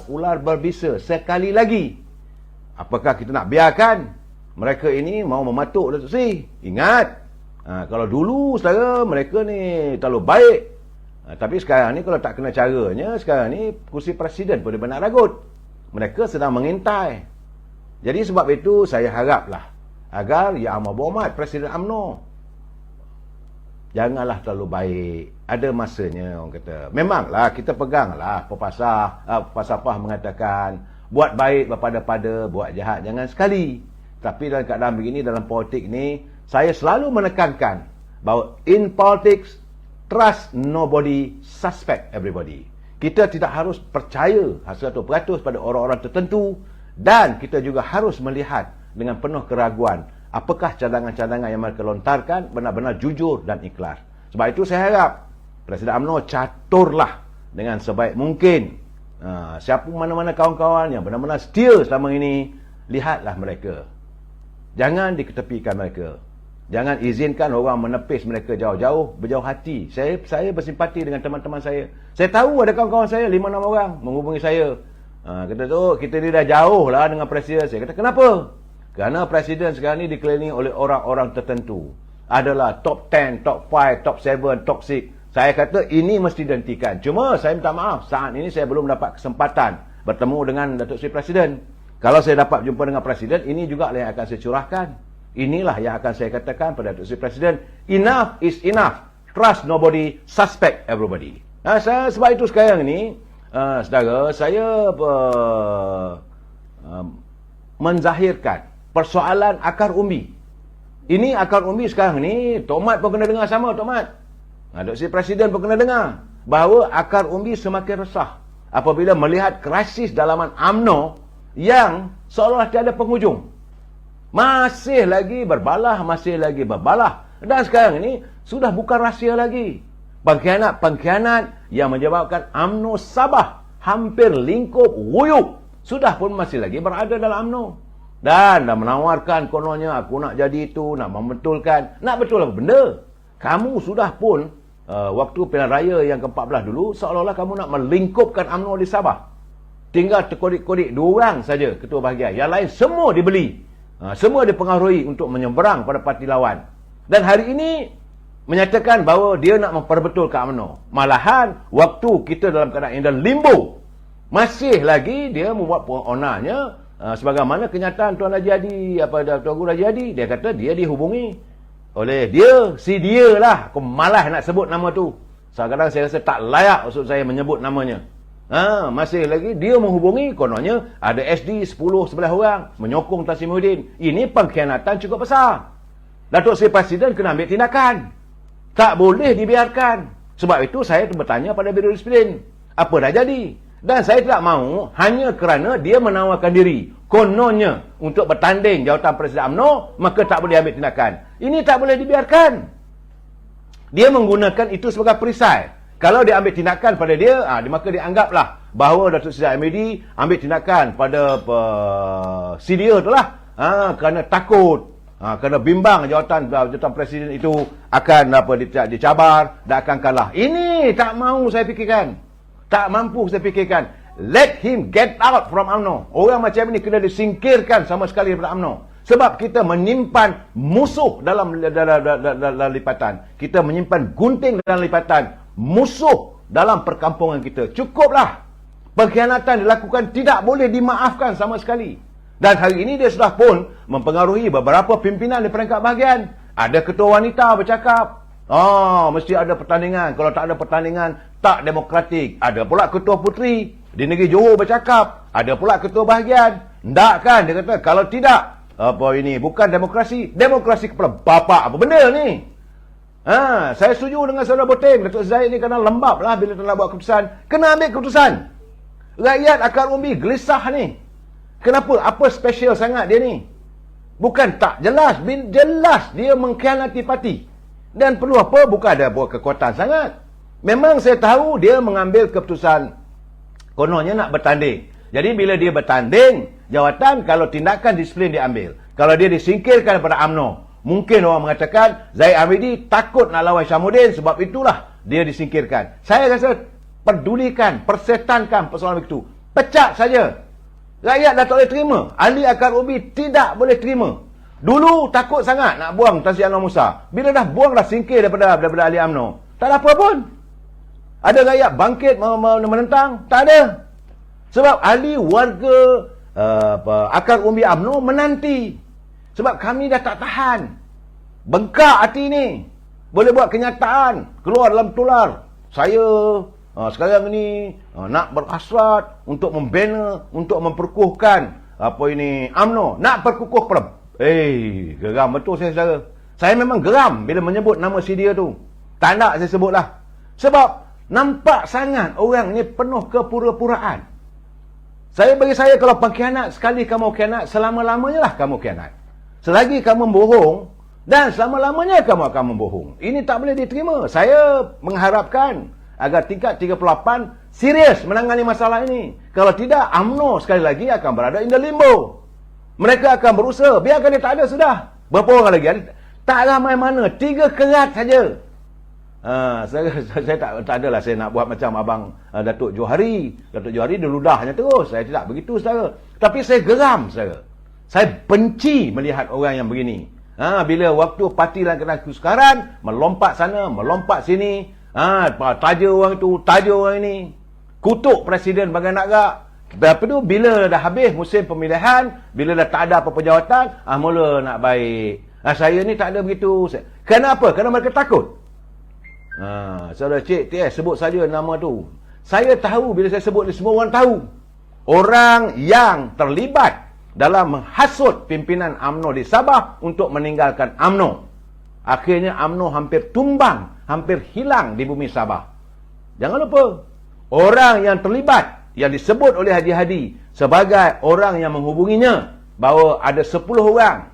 ular berbisa sekali lagi. Apakah kita nak biarkan mereka ini mau mematuk Datuk Seri? Ingat, kalau dulu saudara mereka ni terlalu baik, tapi sekarang ni kalau tak kena caranya, sekarang ni kursi presiden pun dia nak ragut. Mereka sedang mengintai. Jadi sebab itu saya haraplah agar Yang Amat Berhormat Presiden UMNO janganlah terlalu baik. Ada masanya orang kata. Memanglah kita peganglah pepasah mengatakan buat baik berpada-pada, buat jahat jangan sekali. Tapi dalam keadaan begini, dalam politik ni, saya selalu menekankan bahawa in politics, trust nobody, suspect everybody. Kita tidak harus percaya 100% pada orang-orang tertentu, dan kita juga harus melihat dengan penuh keraguan apakah cadangan-cadangan yang mereka lontarkan benar-benar jujur dan ikhlas. Sebab itu saya harap Presiden UMNO caturlah dengan sebaik mungkin. Siapa mana-mana kawan-kawan yang benar-benar setia selama ini, lihatlah mereka. Jangan diketepikan mereka. Jangan izinkan orang menepis mereka jauh-jauh, berjauh hati. Saya bersimpati dengan teman-teman saya. Saya tahu ada kawan-kawan saya 5-6 orang menghubungi saya. Kata tu, kita ni dah jauh lah dengan Presiden. Saya kata, kenapa? Kerana Presiden sekarang ni dikelilingi oleh orang-orang tertentu. Adalah top 10, top 5, top 7, top 6. Saya kata ini mesti dihentikan. Cuma saya minta maaf, saat ini saya belum dapat kesempatan bertemu dengan Datuk Seri Presiden. Kalau saya dapat jumpa dengan Presiden, ini juga yang akan saya curahkan. Inilah yang akan saya katakan pada Datuk Seri Presiden. Enough is enough. Trust nobody, suspect everybody. Sebab itu sekarang ini, saudara, saya menzahirkan persoalan akar umbi. Ini akar umbi sekarang ni, Tok Mat pun kena dengar sama, Tok Mat. Datuk Seri Presiden pun kena dengar bahawa akar umbi semakin resah apabila melihat krisis dalaman UMNO yang seolah tiada penghujung. Masih lagi berbalah, dan sekarang ini sudah bukan rahsia lagi. Pengkhianat yang menyebabkan UMNO Sabah hampir lingkup wuyuk sudah pun masih lagi berada dalam UMNO. Dan dah menawarkan kononnya, aku nak jadi itu, nak membetulkan. Nak betul apa benda? Kamu sudah pun waktu pilihan raya yang ke-14 dulu, seolah-olah kamu nak melingkupkan UMNO di Sabah. Tinggal terkodik-kodik 2 orang saja ketua bahagian. Yang lain semua dibeli. Semua dipengaruhi untuk menyeberang pada parti lawan. Dan hari ini menyatakan bahawa dia nak memperbetulkan UMNO. Malahan waktu kita dalam keadaan yang limbo, masih lagi dia membuat onanya sebagaimana kenyataan Tuan Haji Hadi, Tuan Guru Haji Hadi, dia kata dia dihubungi oleh dia, si dia lah. Aku malas nak sebut nama tu. Kadang-kadang saya rasa tak layak maksud saya menyebut namanya. Masih lagi dia menghubungi, kononnya ada SD 10-11 orang menyokong Tan Sri Muhyiddin. Ini pengkhianatan cukup besar. Datuk Seri Presiden kena ambil tindakan. Tak boleh dibiarkan. Sebab itu saya bertanya pada Biro Disiplin, apa dah jadi? Dan saya tidak mahu hanya kerana dia menawarkan diri, kononnya untuk bertanding jawatan Presiden UMNO, maka tak boleh ambil tindakan. Ini tak boleh dibiarkan. Dia menggunakan itu sebagai perisai. Kalau dia ambil tindakan pada dia, maka dia anggaplah bahawa Datuk Seri Ahmadi ambil tindakan pada si dia tu lah. Kerana takut, kerana bimbang jawatan Presiden itu akan dicabar dan akan kalah. Ini tak mahu saya fikirkan. Tak mampu saya fikirkan. Let him get out from UMNO. Orang macam ini kena disingkirkan sama sekali daripada UMNO. Sebab kita menyimpan musuh dalam lipatan. Kita menyimpan gunting dalam lipatan. Musuh dalam perkampungan kita. Cukuplah. Pengkhianatan dilakukan tidak boleh dimaafkan sama sekali. Dan hari ini dia sudah pun mempengaruhi beberapa pimpinan di peringkat bahagian. Ada ketua wanita bercakap, mesti ada pertandingan. Kalau tak ada pertandingan, tak demokratik. Ada pula ketua puteri di negeri Johor bercakap. Ada pula ketua bahagian. Tak kan? Dia kata, kalau tidak, ini bukan demokrasi. Demokrasi kepala bapak. Apa benda ni? Saya setuju dengan saudara Botem. Datuk Zaid ni kena lembab lah bila nak buat keputusan. Kena ambil keputusan. Rakyat akar umbi gelisah ni. Kenapa? Apa special sangat dia ni? Bukan tak jelas. Jelas dia mengkhianati parti. Dan perlu apa? Bukan ada buat kekuatan sangat. Memang saya tahu dia mengambil keputusan kononnya nak bertanding. Jadi bila dia bertanding, jawatan kalau tindakan disiplin diambil. Kalau dia disingkirkan daripada UMNO, mungkin orang mengatakan Zaid Ahmadi takut nak lawan Syamuddin, sebab itulah dia disingkirkan. Saya rasa pedulikan, persetankan persoalan itu. Pecat saja. Rakyat dah tak boleh terima. Ahli akar umbi tidak boleh terima. Dulu takut sangat nak buang Tan Sri Anwar Musa. Bila dah buang, dah singkir daripada ahli UMNO. Tak ada apa pun. Ada rakyat bangkit menentang? Tak ada. Sebab ahli warga akar umbi UMNO menanti. Sebab kami dah tak tahan. Bengkak hati ni. Boleh buat kenyataan. Keluar dalam tular. Saya sekarang ni nak berhasrat untuk membina, untuk memperkukuhkan UMNO. Nak perkukuh kepada... geram betul saya saudara. Saya memang geram bila menyebut nama si dia tu. Tak nak saya sebutlah. Sebab nampak sangat orang ni penuh kepura-puraan. Bagi saya kalau pengkhianat, sekali kamu khianat, selama-lamanya lah kamu khianat. Selagi kamu bohong, dan selama-lamanya kamu akan membohong. Ini tak boleh diterima. Saya mengharapkan agar tingkat 38 serius menangani masalah ini. Kalau tidak, UMNO sekali lagi akan berada in the limbo. Mereka akan berusaha. Biarkan dia tak ada sudah. Berapa orang lagi? Tak ramai mana. 3 kerat saja. Saya tak adalah saya nak buat macam abang Datuk Johari. Datuk Johari dia ludahnya terus. Saya tidak begitu, saudara. Tapi saya geram, saudara. Saya benci melihat orang yang begini. Bila waktu parti dalam keadaan kesukaran, melompat sana, melompat sini. Taja orang itu, taja orang ini. Kutuk Presiden bagai nak gak. Lepas tu, bila dah habis musim pemilihan, bila dah tak ada apa-apa jawatan, mula nak baik. Saya ni tak ada begitu. Kenapa? Kerana mereka takut. Saudara Cik TS sebut saja nama tu. Saya tahu, bila saya sebut ni, semua orang tahu. Orang yang terlibat dalam menghasut pimpinan UMNO di Sabah untuk meninggalkan UMNO. Akhirnya UMNO hampir tumbang, hampir hilang di bumi Sabah. Jangan lupa, orang yang terlibat, yang disebut oleh Haji Hadi sebagai orang yang menghubunginya, bahawa ada 10 orang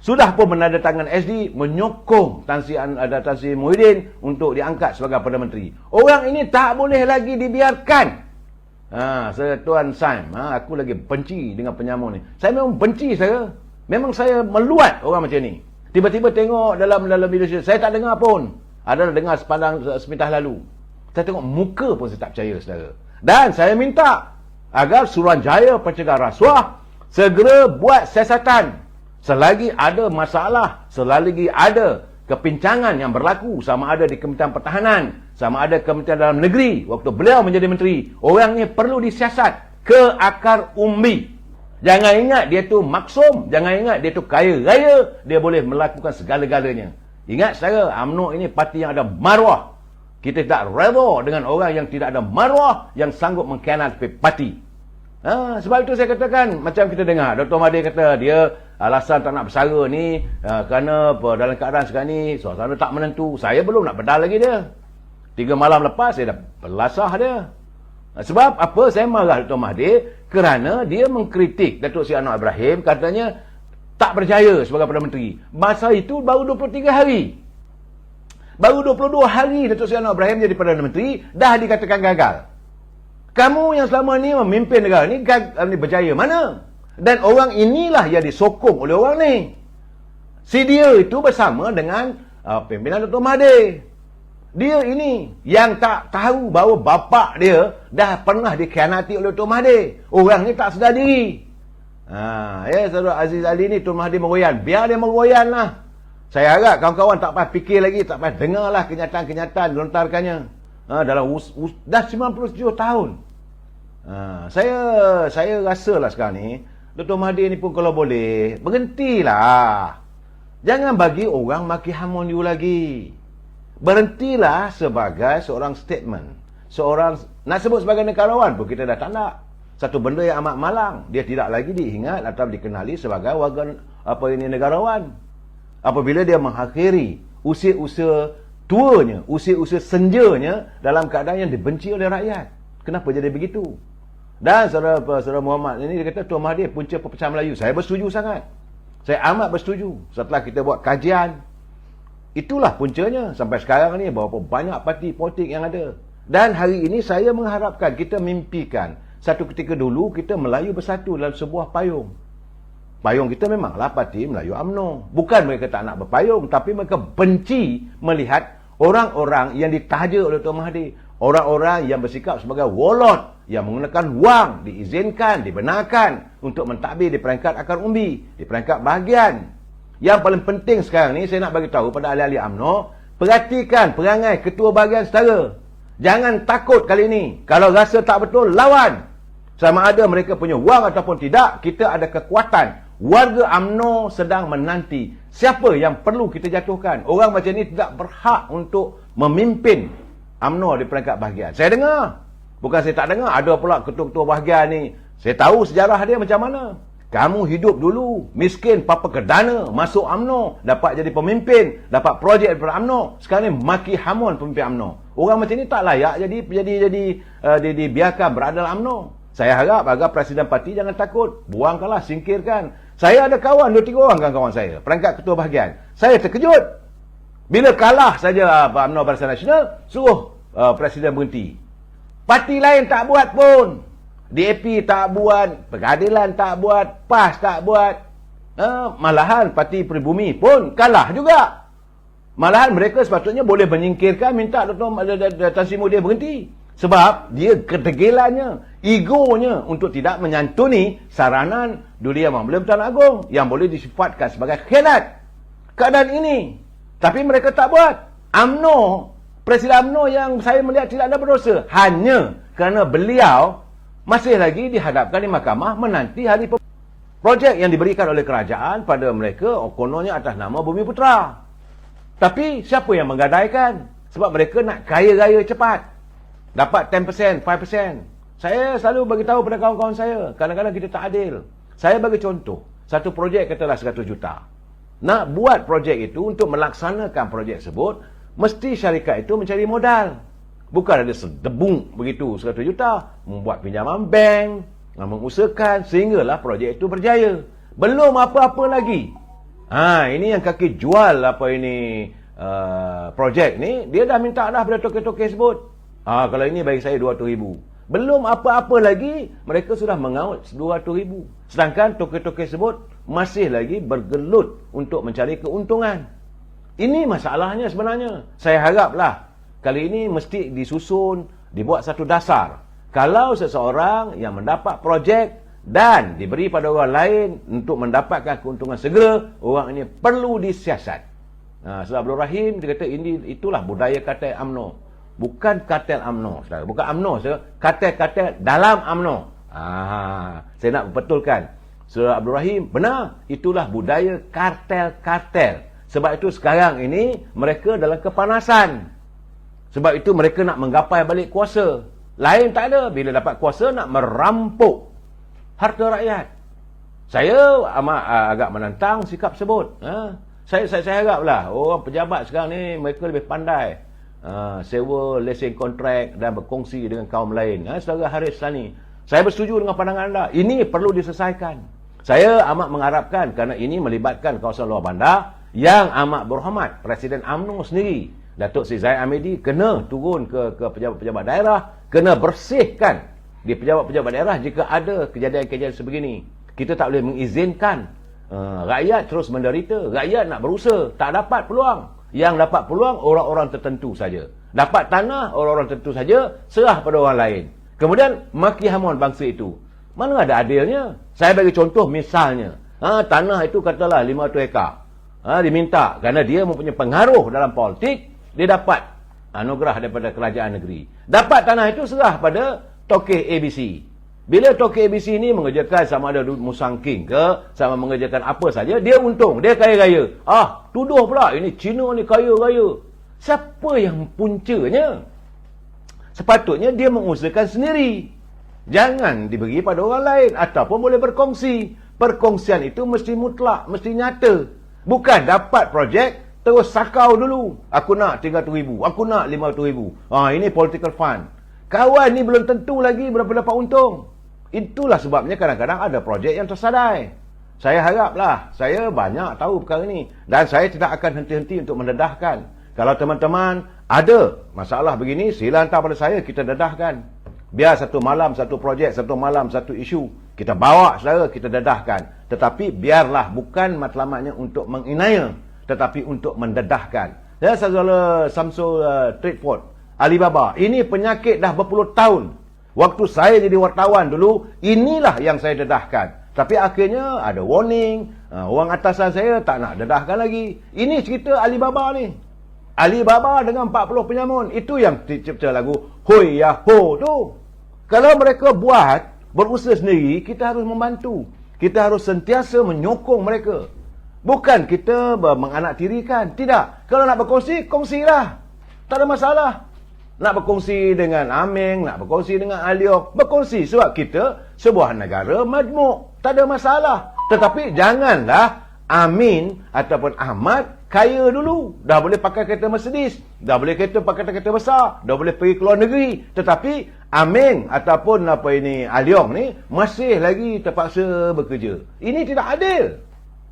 sudah pun menandatangan SD menyokong Tan Sri Muhyiddin untuk diangkat sebagai Perdana Menteri. Orang ini tak boleh lagi dibiarkan. Saya Tuan Sam, aku lagi benci dengan penyamun ni. Saya memang benci saya. Memang saya meluat orang macam ni. Tiba-tiba tengok dalam video saya tak dengar pun. Adalah dengar sepintas lalu. Saya tengok muka pun saya tak percaya, saudara. Dan saya minta agar Suruhanjaya Pencegah Rasuah segera buat siasatan. Selagi ada masalah, selagi ada kepincangan yang berlaku, sama ada di Kementerian Pertahanan, sama ada Kementerian Dalam Negeri, waktu beliau menjadi menteri, orang ni perlu disiasat ke akar umbi. Jangan ingat dia tu maksum, jangan ingat dia tu kaya raya, dia boleh melakukan segala-galanya. Ingat saudara, UMNO ini parti yang ada maruah. Kita tak redha dengan orang yang tidak ada maruah, yang sanggup mengkhianati parti. Sebab itu saya katakan, macam kita dengar Dr. Mahathir kata dia alasan tak nak bersara ni kerana dalam keadaan sekarang ni suasana tak menentu. Saya belum nak bedal lagi dia. 3 malam lepas saya dah belasah dia. Sebab apa saya marah Dr. Mahathir? Kerana dia mengkritik Datuk Seri Anwar Ibrahim, katanya tak berjaya sebagai Perdana Menteri. Masa itu baru 23 hari. Baru 22 hari Datuk Seri Anwar Ibrahim jadi Perdana Menteri, dah dikatakan gagal. Kamu yang selama ni memimpin negara ni berjaya mana? Dan orang inilah yang disokong oleh orang ni. Si dia itu bersama dengan pimpinan Dr. Mahathir. Dia ini yang tak tahu bahawa bapa dia dah pernah dikhianati oleh Dr. Mahathir. Orang ni tak sedar diri. Saudara Aziz Ali ni Tun Mahathir meroyan. Biar dia meroyan lah. Saya harap kawan-kawan tak payah fikir lagi, tak payah dengarlah kenyataan-kenyataan dilontarkannya. Dalam dah 97 tahun. Saya rasalah sekarang ni Dr. Mahathir ni pun kalau boleh berhentilah. Jangan bagi orang maki hamun you lagi. Berhentilah sebagai seorang statement. Seorang nak sebut sebagai negarawan pun kita dah tak nak. Satu benda yang amat malang, dia tidak lagi diingat atau dikenali sebagai warga negarawan. Apabila dia mengakhiri usia-usia tuanya, usia-usia senjanya dalam keadaan yang dibenci oleh rakyat. Kenapa jadi begitu? Dan saudara Muhammad ini dia kata Tuan Mahathir punca perpecahan Melayu. Saya bersetuju sangat. Saya amat bersetuju. Setelah kita buat kajian, itulah puncanya. Sampai sekarang ni berapa banyak parti politik yang ada. Dan hari ini saya mengharapkan, kita mimpikan satu ketika dulu kita Melayu bersatu dalam sebuah payung. Payung kita memanglah parti Melayu UMNO. Bukan mereka tak nak berpayung, tapi mereka benci melihat orang-orang yang ditaja oleh Tuan Mahathir. Orang-orang yang bersikap sebagai warlord, yang menggunakan wang, diizinkan, dibenarkan untuk mentadbir di peringkat akar umbi, di peringkat bahagian. Yang paling penting sekarang ni, saya nak bagi tahu pada ahli-ahli UMNO, perhatikan perangai ketua bahagian setara. Jangan takut kali ini. Kalau rasa tak betul, lawan. Sama ada mereka punya wang ataupun tidak, kita ada kekuatan. Warga UMNO sedang menanti siapa yang perlu kita jatuhkan. Orang macam ni tidak berhak untuk memimpin UMNO di peringkat bahagian. Saya dengar. Bukan saya tak dengar. Ada pula ketua-ketua bahagian ni. Saya tahu sejarah dia macam mana. Kamu hidup dulu miskin, papa kedana, masuk UMNO, dapat jadi pemimpin, dapat projek daripada UMNO. Sekarang ni maki hamun pemimpin UMNO. Orang macam ni tak layak dibiarkan berada dalam UMNO. Saya harap agar Presiden Parti jangan takut. Buangkanlah, singkirkan. Saya ada kawan, 2-3 orang kawan saya, perangkat ketua bahagian. Saya terkejut. Bila kalah saja UMNO Barisan Nasional, suruh Presiden berhenti. Parti lain tak buat pun. DAP tak buat, Pengadilan tak buat, PAS tak buat. Malahan Parti Peribumi pun kalah juga. Malahan mereka sepatutnya boleh menyingkirkan, minta Dr. Tan Sri Muhyiddin berhenti. Sebab dia kedegilannya, egonya untuk tidak menyantuni saranan Duli Yang Mulia Pertuan Agong yang boleh disifatkan sebagai khianat. Keadaan ini. Tapi mereka tak buat. UMNO, Presiden UMNO yang saya melihat tidak ada berdosa. Hanya kerana beliau masih lagi dihadapkan di mahkamah menanti hari projek yang diberikan oleh kerajaan pada mereka, kononnya atas nama Bumi Putra. Tapi siapa yang menggadaikan? Sebab mereka nak kaya raya cepat. Dapat 10%, 5%. Saya selalu bagi tahu pada kawan-kawan saya, kadang-kadang kita tak adil. Saya bagi contoh, satu projek katalah 100 juta. Nak buat projek itu, untuk melaksanakan projek tersebut, mesti syarikat itu mencari modal. Bukan ada sedebung begitu 100 juta, membuat pinjaman bank, mengusahakan sehinggalah projek itu berjaya. Belum apa-apa lagi. Ini yang kaki jual projek ni, dia dah minta dah pada toke-toke sebut. Kalau ini bagi saya 200,000. Belum apa-apa lagi, mereka sudah mengaut 200,000. Sedangkan toke-toke sebut masih lagi bergelut untuk mencari keuntungan. Ini masalahnya sebenarnya. Saya haraplah kali ini mesti disusun, dibuat satu dasar. Kalau seseorang yang mendapat projek dan diberi pada orang lain untuk mendapatkan keuntungan segera, orang ini perlu disiasat. Sebab Abdul Rahim dia kata itulah budaya kartel UMNO. Bukan kartel UMNO, saudara. Bukan UMNO, saudara. Kartel-kartel dalam UMNO. Saya nak betulkan. Saudara Abdul Rahim, benar. Itulah budaya kartel-kartel. Sebab itu sekarang ini, mereka dalam kepanasan. Sebab itu mereka nak menggapai balik kuasa. Lain tak ada. Bila dapat kuasa, nak merampok harta rakyat. Saya agak menentang sikap tersebut. Saya haraplah orang pejabat sekarang ni, mereka lebih pandai. Sewa lesen kontrak dan berkongsi dengan kaum lain. Saudara Haris Sani, saya bersetuju dengan pandangan anda. Ini perlu diselesaikan. Saya amat mengharapkan kerana ini melibatkan kawasan luar bandar yang amat berhormat. Presiden UMNO sendiri, Datuk Seri Zahid Hamidi, kena turun ke pejabat-pejabat daerah, kena bersihkan di pejabat-pejabat daerah jika ada kejadian-kejadian sebegini. Kita tak boleh mengizinkan rakyat terus menderita. Rakyat nak berusaha, tak dapat peluang. Yang dapat peluang orang-orang tertentu saja. Dapat tanah orang-orang tertentu saja, serah pada orang lain. Kemudian maki hamun bangsa itu. Mana ada adilnya? Saya bagi contoh misalnya, tanah itu katalah 500 ekar. Diminta kerana dia mempunyai pengaruh dalam politik, dia dapat anugerah daripada kerajaan negeri. Dapat tanah itu serah pada toke ABC. Bila toke ABC ni mengerjakan sama ada Musang King ke, sama mengerjakan apa saja, dia untung, dia kaya raya. Tuduh pula ini Cina ni kaya raya. Siapa yang puncanya? Sepatutnya dia mengusahakan sendiri. Jangan diberi pada orang lain ataupun boleh berkongsi. Perkongsian itu mesti mutlak, mesti nyata. Bukan dapat projek terus sakau dulu. Aku nak 300,000, aku nak 500,000. Ini political fund. Kawan ni belum tentu lagi berapa dapat untung. Itulah sebabnya kadang-kadang ada projek yang tersadai. Saya haraplah, saya banyak tahu perkara ini. Dan saya tidak akan henti-henti untuk mendedahkan. Kalau teman-teman ada masalah begini, sila hantar pada saya, kita dedahkan. Biar satu malam satu projek, satu malam satu isu. Kita bawa saudara, kita dedahkan. Tetapi biarlah bukan matlamatnya untuk menginaya, tetapi untuk mendedahkan. Saudara Samsul Tradeford Alibaba. Ini penyakit dah berpuluh tahun. Waktu saya jadi wartawan dulu, inilah yang saya dedahkan. Tapi akhirnya ada warning, orang atasan saya tak nak dedahkan lagi. Ini cerita Alibaba ni. Alibaba dengan 40 penyamun. Itu yang cipta lagu Hoi Ya Ho tu. Kalau mereka berusaha sendiri, kita harus membantu. Kita harus sentiasa menyokong mereka. Bukan kita menganaktirikan. Tidak. Kalau nak berkongsi, kongsilah. Tak ada masalah. Nak berkongsi dengan Aming, nak berkongsi dengan Aliok, berkongsi. Sebab kita sebuah negara majmuk. Tak ada masalah. Tetapi janganlah Amin ataupun Ahmad kaya dulu. Dah boleh pakai kereta Mercedes. Dah boleh pakai kereta besar. Dah boleh pergi ke luar negeri. Tetapi Aming ataupun Aliong ni masih lagi terpaksa bekerja. Ini tidak adil.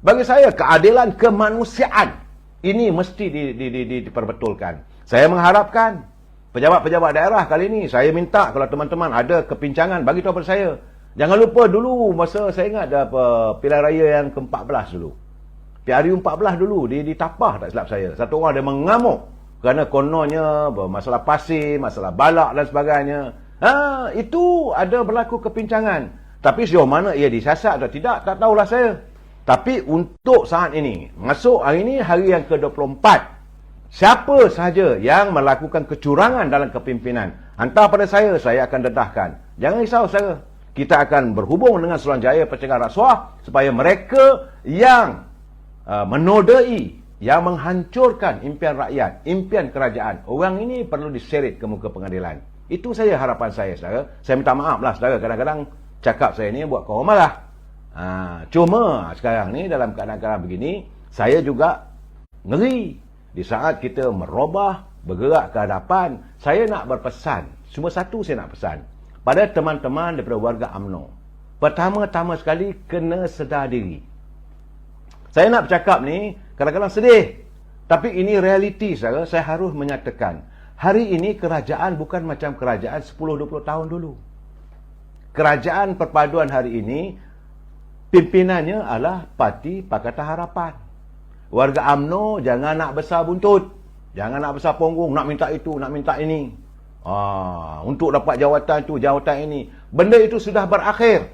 Bagi saya, keadilan kemanusiaan ini mesti diperbetulkan. Saya mengharapkan pejabat-pejabat daerah kali ini, saya minta kalau teman-teman ada kepincangan, bagi tahu pada saya. Jangan lupa dulu, masa saya ingat pilihan raya yang ke-14 dulu. PRU14 dulu, di Tapah tak silap saya. Satu orang dia mengamuk kerana kononnya masalah pasir, masalah balak dan sebagainya. Itu ada berlaku kepincangan. Tapi sejauh mana ia disiasat atau tidak, tak tahulah saya. Tapi untuk saat ini, masuk hari ini hari yang ke-24, siapa sahaja yang melakukan kecurangan dalam kepimpinan, hantar pada saya akan dedahkan. Jangan risau saya. Kita akan berhubung dengan Suruhanjaya Pencegahan Rasuah supaya mereka yang menodai, yang menghancurkan impian rakyat, impian kerajaan, orang ini perlu diseret ke muka pengadilan. Itu saya harapan saya, saudara. Saya minta maaf lah, saudara. Kadang-kadang cakap saya ni buat kau malah. Cuma sekarang ni dalam keadaan begini, saya juga ngeri. Di saat kita merubah, bergerak ke hadapan, saya nak berpesan. Cuma satu saya nak pesan. Pada teman-teman daripada warga UMNO. Pertama-tama sekali, kena sedar diri. Saya nak bercakap ni, kadang-kadang sedih. Tapi ini realiti, saudara. Saya harus menyatakan. Hari ini kerajaan bukan macam kerajaan 10-20 tahun dulu. Kerajaan perpaduan hari ini, pimpinannya adalah Parti Pakatan Harapan. Warga UMNO jangan nak besar buntut. Jangan nak besar punggung. Nak minta itu, nak minta ini. Untuk dapat jawatan itu, jawatan ini. Benda itu sudah berakhir.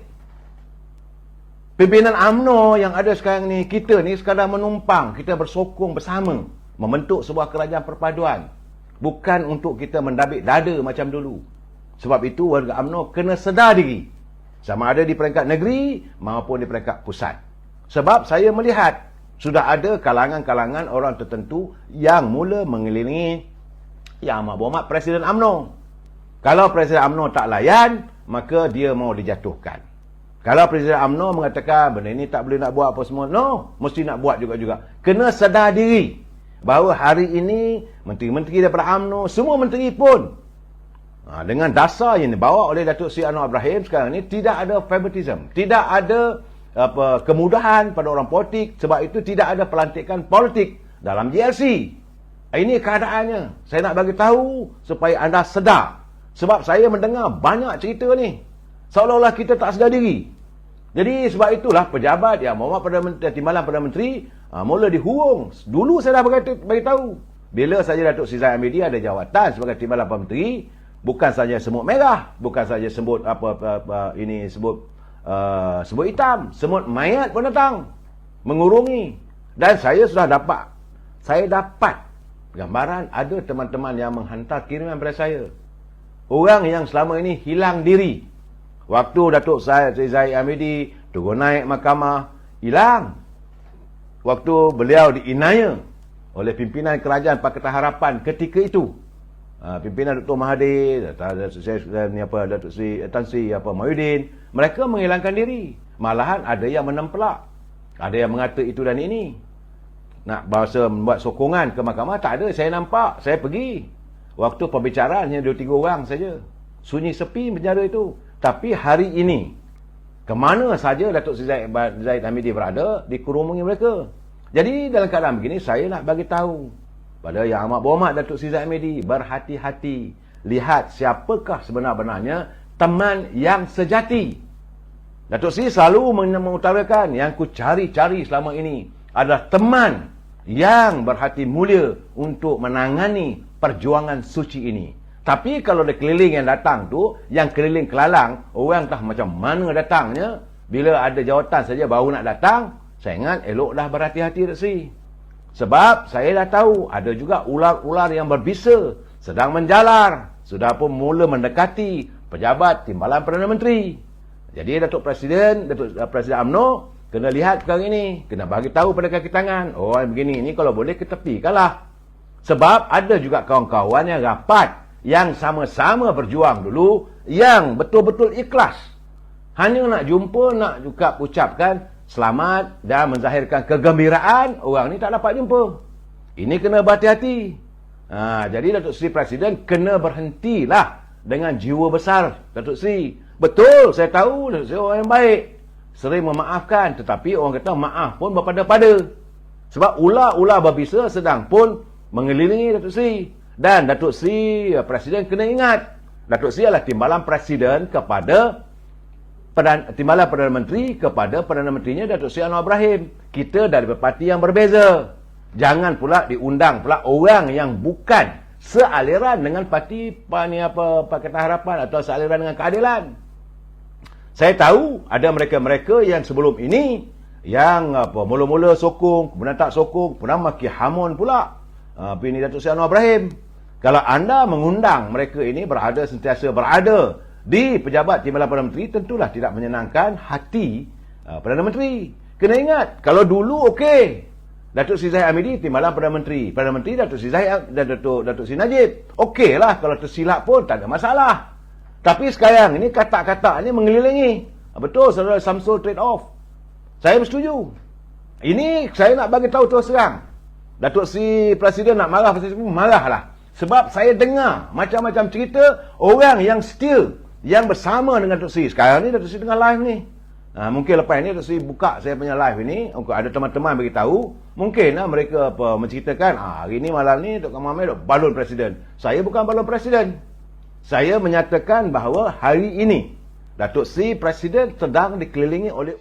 Pimpinan UMNO yang ada sekarang ni, kita ni sekadar menumpang. Kita bersokong bersama. Membentuk sebuah kerajaan perpaduan. Bukan untuk kita mendabik dada macam dulu. Sebab itu warga UMNO kena sedar diri. Sama ada di peringkat negeri maupun di peringkat pusat. Sebab saya melihat sudah ada kalangan-kalangan orang tertentu yang mula mengelilingi Yang Amat Berhormat Presiden UMNO. Kalau Presiden UMNO tak layan, maka dia mau dijatuhkan. Kalau Presiden UMNO mengatakan benda ini tak boleh nak buat apa semua, no, mesti nak buat juga-juga. Kena sedar diri bahawa hari ini menteri-menteri daripada UMNO, semua menteri pun dengan dasar yang dibawa oleh Datuk Seri Anwar Ibrahim sekarang ini, tidak ada favoritism, tidak ada kemudahan pada orang politik. Sebab itu tidak ada pelantikan politik dalam GLC. Ini keadaannya. Saya nak bagi tahu supaya anda sedar. Sebab saya mendengar banyak cerita ni, seolah-olah kita tak sedar diri. Jadi sebab itulah pejabat yang mohon timbalan Perdana Menteri mula dihurung. Dulu saya dah bagi tahu. Bila saja Datuk Seri Zahid Hamidi ada jawatan sebagai timbalan Perdana Menteri, bukan saja semut merah, bukan saja semut semut hitam, semut mayat pun datang mengurungi. Dan saya sudah dapat gambaran ada teman-teman yang menghantar kiriman pada saya. Orang yang selama ini hilang diri. Waktu Datuk Seri Zahid Hamidi turun naik mahkamah, hilang. Waktu beliau diinaya oleh pimpinan kerajaan Pakatan Harapan ketika itu, pimpinan Dr. Mahathir, Datuk Seri Tan Sri Mahyudin, mereka menghilangkan diri. Malahan ada yang menempelak, ada yang mengata itu dan ini. Nak membuat sokongan ke mahkamah, tak ada. Saya nampak, saya pergi. Waktu pembicaraan hanya 2-3 orang saja. Sunyi sepi penjara itu. Tapi hari ini, kemana saja Datuk Seri Zahid Hamidi berada, dikerumungi mereka. Jadi dalam keadaan begini, saya nak bagi tahu pada Yang Amat Berhormat Datuk Seri Zahid Hamidi, berhati-hati. Lihat siapakah sebenar-benarnya teman yang sejati. Datuk Seri selalu mengutarakan yang ku cari-cari selama ini adalah teman yang berhati mulia untuk menangani perjuangan suci ini. Tapi kalau dia keliling yang datang tu, yang keliling kelalang, orang tak macam mana datangnya, bila ada jawatan saja baru nak datang, saya ingat eloklah berhati-hati Datuk Seri. Sebab saya dah tahu ada juga ular-ular yang berbisa sedang menjalar, sudah pun mula mendekati pejabat Timbalan Perdana Menteri. Jadi Datuk Presiden UMNO kena lihat perkara ini, kena bagi tahu pada kaki tangan, oh begini ni kalau boleh ketepikanlah. Sebab ada juga kawan-kawan yang rapat, yang sama-sama berjuang dulu, yang betul-betul ikhlas. Hanya nak jumpa, nak juga ucapkan selamat dan menzahirkan kegembiraan, orang ni tak dapat jumpa. Ini kena berhati-hati. Jadi Datuk Seri Presiden kena berhentilah dengan jiwa besar Datuk Seri. Betul, saya tahu Datuk Seri orang yang baik, sering memaafkan, tetapi orang kata maaf pun berpada-pada. Sebab ular-ular berbisa sedang pun mengelilingi Datuk Seri. Dan Datuk Seri Presiden kena ingat, Datuk Seri adalah timbalan Presiden kepada Timbalan Perdana Menteri kepada Perdana Menterinya Datuk Seri Anwar Ibrahim. Kita dari parti yang berbeza. Jangan pula diundang pula orang yang bukan sealiran dengan parti Pakatan Harapan atau sealiran dengan keadilan. Saya tahu ada mereka-mereka yang sebelum ini yang mula-mula sokong, kemudian tak sokong, kemudian maki hamun pula ini Datuk Seri Anwar Ibrahim. Kalau anda mengundang mereka ini sentiasa berada di pejabat Timbalan Perdana Menteri, tentulah tidak menyenangkan hati Perdana Menteri. Kena ingat, kalau dulu okey, Datuk Seri Zahid Hamidi Timbalan Perdana Menteri, Perdana Menteri Datuk Seri Zahid dan Datuk Seri Najib, okeylah, kalau tersilap pun tak ada masalah. Tapi sekarang ini kata-kata ini mengelilingi. Betul, saudara Samsul trade off, saya bersetuju. Ini saya nak bagi tahu terus terang, Datuk Seri Presiden nak marah, marahlah. Sebab saya dengar macam-macam cerita orang yang still, yang bersama dengan Datuk Seri. Sekarang ni Datuk Seri tengah live ni. Mungkin lepas ni Datuk Seri buka saya punya live ni, ada teman-teman beritahu, mungkinlah mereka menceritakan, hari ni malam ni Dr. Mohamed balon Presiden. Saya bukan balon Presiden. Saya menyatakan bahawa hari ini Datuk Seri Presiden sedang dikelilingi oleh